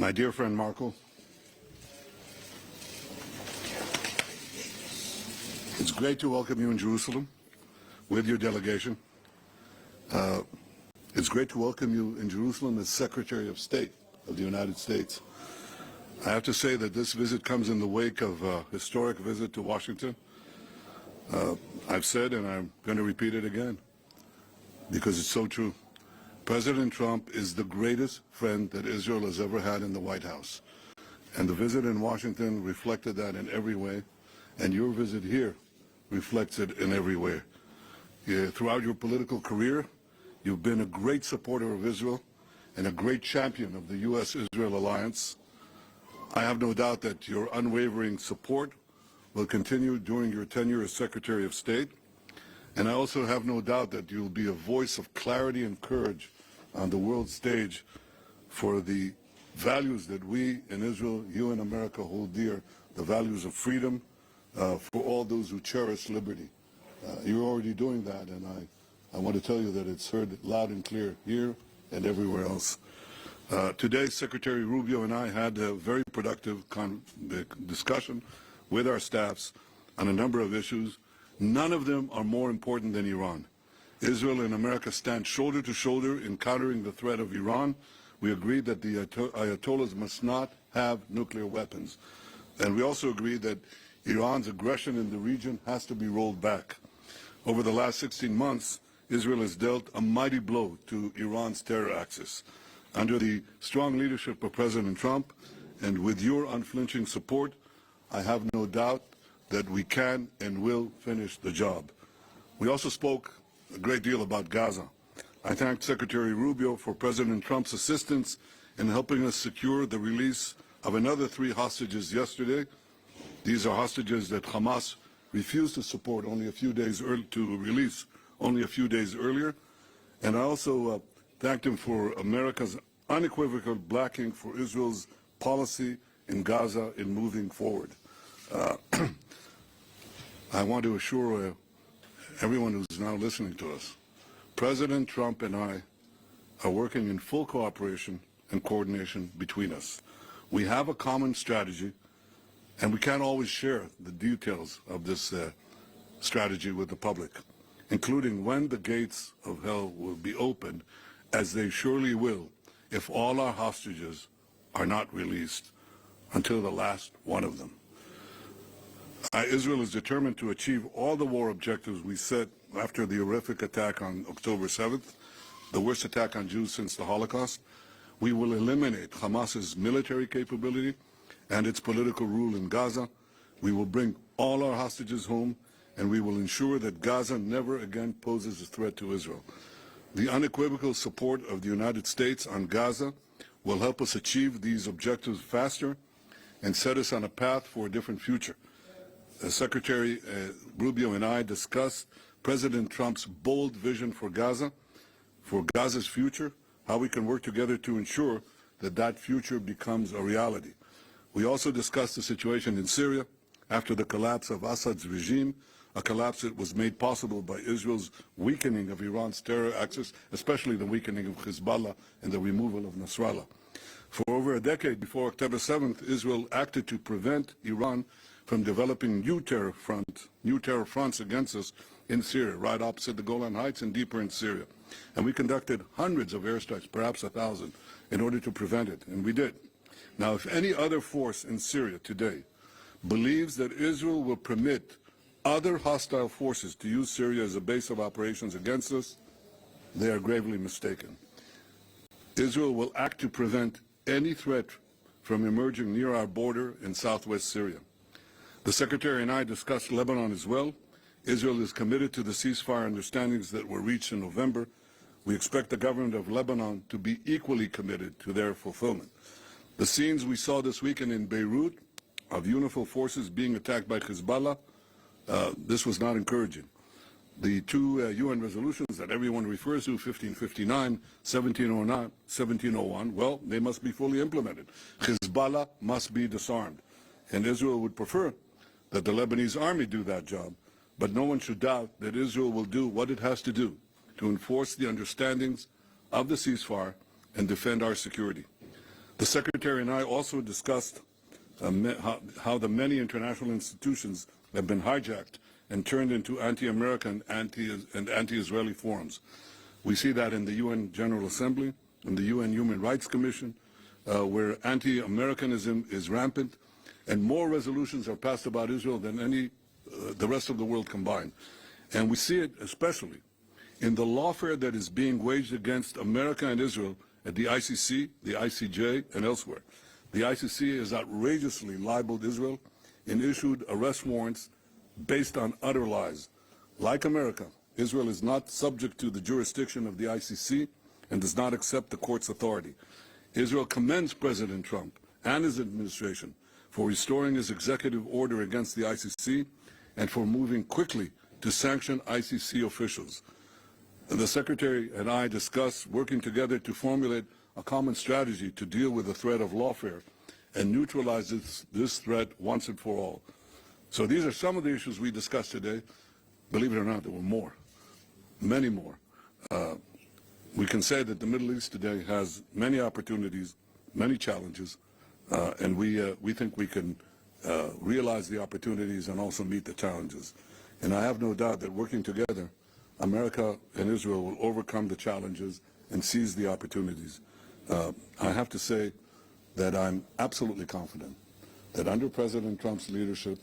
My dear friend Marco, it's great to welcome you in Jerusalem with your delegation. It's great to welcome you in Jerusalem as Secretary of State of the United States. I have to say that this visit comes in the wake of a historic visit to Washington. I've said, and I'm going to repeat it again, because it's so true. President Trump is the greatest friend that Israel has ever had in the White House. And the visit in Washington reflected that in every way, and your visit here reflects it in every way. Throughout your political career, you've been a great supporter of Israel and a great champion of the U.S.-Israel alliance. I have no doubt that your unwavering support will continue during your tenure as Secretary of State. And I also have no doubt that you'll be a voice of clarity and courage on the world stage for the values that we in Israel, you in America hold dear, the values of freedom for all those who cherish liberty. You're already doing that, and I want to tell you that it's heard loud and clear here and everywhere else. Today, Secretary Rubio and I had a very productive discussion with our staffs on a number of issues. None of them are more important than Iran. Israel and America stand shoulder to shoulder in countering the threat of Iran. We agreed that the Ayatollahs must not have nuclear weapons. And we also agreed that Iran's aggression in the region has to be rolled back. Over the last 16 months, Israel has dealt a mighty blow to Iran's terror axis. Under the strong leadership of President Trump and with your unflinching support, I have no doubt that we can and will finish the job. We also spoke a great deal about Gaza. I thank Secretary Rubio for President Trump's assistance in helping us secure the release of another 3 hostages yesterday. These are hostages that Hamas refused to support only a few days to release only a few days earlier. And I also thanked him for America's unequivocal backing for Israel's policy in Gaza in moving forward. I want to assure everyone who's now listening to us, President Trump and I are working in full cooperation and coordination between us. We have a common strategy, and we can't always share the details of this strategy with the public, including when the gates of hell will be opened, as they surely will if all our hostages are not released until the last one of them. Israel is determined to achieve all the war objectives we set after the horrific attack on October 7th, the worst attack on Jews since the Holocaust. We will eliminate Hamas's military capability and its political rule in Gaza. We will bring all our hostages home, and we will ensure that Gaza never again poses a threat to Israel. The unequivocal support of the United States on Gaza will help us achieve these objectives faster and set us on a path for a different future. Secretary Rubio and I discussed President Trump's bold vision for Gaza, for Gaza's future, how we can work together to ensure that that future becomes a reality. We also discussed the situation in Syria after the collapse of Assad's regime, a collapse that was made possible by Israel's weakening of Iran's terror axis, especially the weakening of Hezbollah and the removal of Nasrallah. For over a decade before October 7th, Israel acted to prevent Iran from developing new terror fronts against us in Syria, right opposite the Golan Heights and deeper in Syria. And we conducted hundreds of airstrikes, perhaps 1,000, in order to prevent it, and we did. Now, if any other force in Syria today believes that Israel will permit other hostile forces to use Syria as a base of operations against us, they are gravely mistaken. Israel will act to prevent any threat from emerging near our border in southwest Syria. The Secretary and I discussed Lebanon as well. Israel is committed to the ceasefire understandings that were reached in November. We expect the government of Lebanon to be equally committed to their fulfillment. The scenes we saw this weekend in Beirut of UNIFIL forces being attacked by Hezbollah, this was not encouraging. The 2 UN resolutions that everyone refers to, 1559, 1701, well, they must be fully implemented. Hezbollah must be disarmed. And Israel would prefer that the Lebanese army do that job, but no one should doubt that Israel will do what it has to do to enforce the understandings of the ceasefire and defend our security. The Secretary and I also discussed how the many international institutions have been hijacked and turned into anti-American and anti-Israeli forums. We see that in the UN General Assembly, in the UN Human Rights Commission, where anti-Americanism is rampant, and more resolutions are passed about Israel than the rest of the world combined. And we see it especially in the lawfare that is being waged against America and Israel at the ICC, the ICJ, and elsewhere. The ICC has outrageously libeled Israel and issued arrest warrants based on utter lies. Like America, Israel is not subject to the jurisdiction of the ICC and does not accept the court's authority. Israel commends President Trump and his administration for restoring his executive order against the ICC and for moving quickly to sanction ICC officials. The Secretary and I discussed working together to formulate a common strategy to deal with the threat of lawfare and neutralize this threat once and for all. So these are some of the issues we discussed today. Believe it or not, there were more, many more. We can say that the Middle East today has many opportunities, many challenges, and we think we can realize the opportunities and also meet the challenges. And I have no doubt that working together, America and Israel will overcome the challenges and seize the opportunities. I have to say that I'm absolutely confident that under President Trump's leadership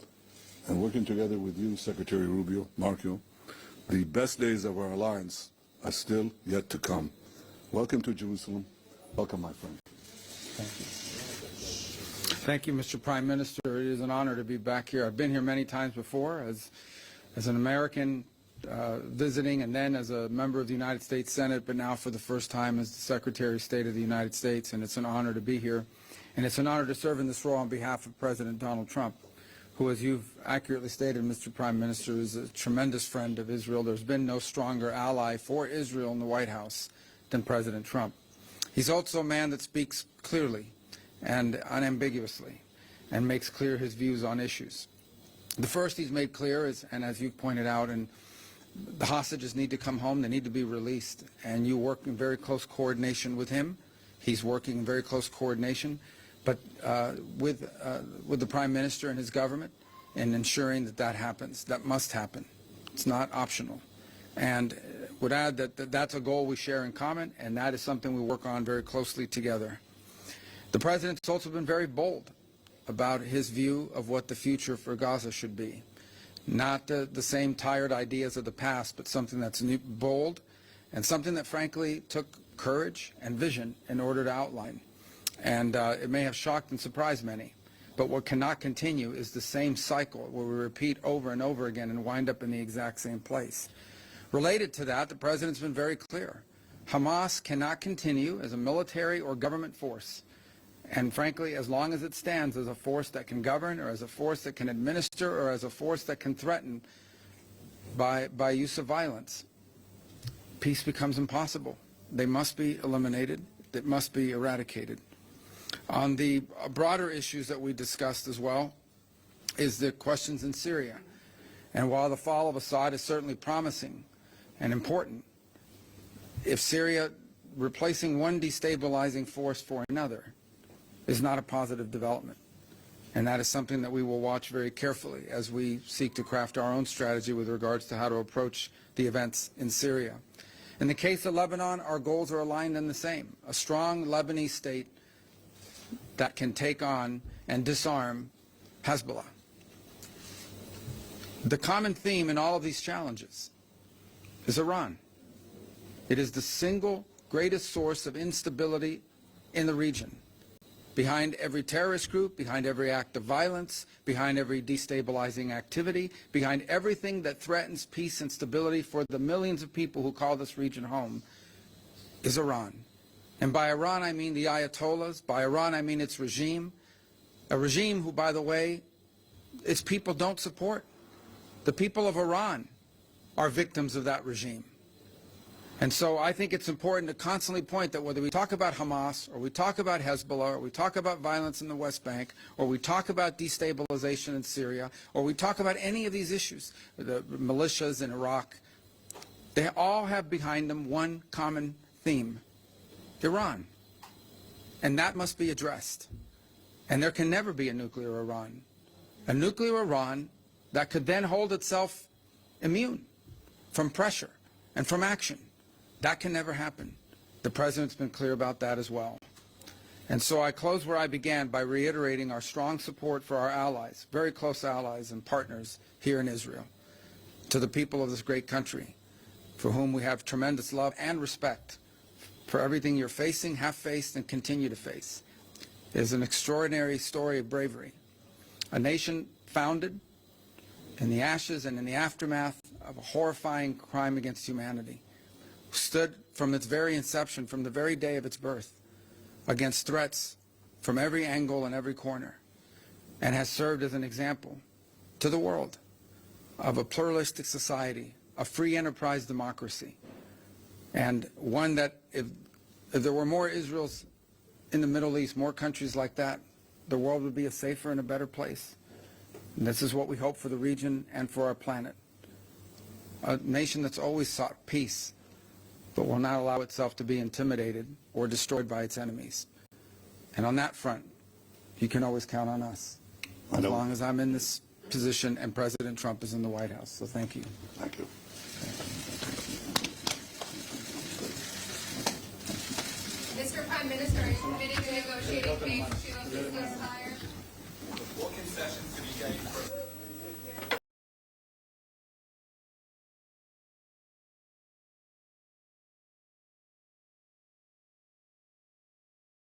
and working together with you, Secretary Rubio, Marco, the best days of our alliance are still yet to come. Welcome to Jerusalem. Welcome, my friend. Thank you. Thank you, Mr. Prime Minister. It is an honor to be back here. I've been here many times before as an American visiting and then as a member of the United States Senate, but now for the first time as the Secretary of State of the United States, and it's an honor to be here. And it's an honor to serve in this role on behalf of President Donald Trump, who, as you've accurately stated, Mr. Prime Minister, is a tremendous friend of Israel. There's been no stronger ally for Israel in the White House than President Trump. He's also a man that speaks clearly and unambiguously and makes clear his views on issues. The first he's made clear is, and as you pointed out, and the hostages need to come home, they need to be released, and you work in very close coordination with him. He's working in very close coordination, but with the Prime Minister and his government in ensuring that that happens. That must happen. It's not optional. And would add that that's a goal we share in common, and that is something we work on very closely together. The President's also been very bold about his view of what the future for Gaza should be. Not the same tired ideas of the past, but something that's new, bold, and something that frankly took courage and vision in order to outline. And it may have shocked and surprised many, but what cannot continue is the same cycle where we repeat over and over again and wind up in the exact same place. Related to that, the President's been very clear. Hamas cannot continue as a military or government force. And frankly, as long as it stands as a force that can govern, or as a force that can administer, or as a force that can threaten by use of violence, peace becomes impossible. They must be eliminated. It must be eradicated. On the broader issues that we discussed as well is the questions in Syria. And while the fall of Assad is certainly promising and important, if Syria replacing one destabilizing force for another is not a positive development. And that is something that we will watch very carefully as we seek to craft our own strategy with regards to how to approach the events in Syria. In the case of Lebanon, our goals are aligned and the same. A strong Lebanese state that can take on and disarm Hezbollah. The common theme in all of these challenges is Iran. It is the single greatest source of instability in the region. Behind every terrorist group, behind every act of violence, behind every destabilizing activity, behind everything that threatens peace and stability for the millions of people who call this region home, is Iran. And by Iran, I mean the Ayatollahs. By Iran, I mean its regime. A regime who, by the way, its people don't support. The people of Iran are victims of that regime. And so I think it's important to constantly point that whether we talk about Hamas, or we talk about Hezbollah, or we talk about violence in the West Bank, or we talk about destabilization in Syria, or we talk about any of these issues, the militias in Iraq, they all have behind them one common theme: Iran. And that must be addressed. And there can never be a nuclear Iran. A nuclear Iran that could then hold itself immune from pressure and from action. That can never happen. The President's been clear about that as well. And so I close where I began by reiterating our strong support for our allies, very close allies and partners here in Israel, to the people of this great country, for whom we have tremendous love and respect for everything you're facing, have faced, and continue to face. It is an extraordinary story of bravery. A nation founded in the ashes and in the aftermath of a horrifying crime against humanity, stood from its very inception, from the very day of its birth, against threats from every angle and every corner, and has served as an example to the world of a pluralistic society, a free enterprise democracy, and one that if there were more Israels in the Middle East, more countries like that, the world would be a safer and a better place. And this is what we hope for the region and for our planet. A nation that's always sought peace, but will not allow itself to be intimidated or destroyed by its enemies. And on that front, you can always count on us, as long as I'm in this position and President Trump is in the White House. So thank you. Thank you. Mr. Prime Minister, are you committed to negotiating peace to cease fire?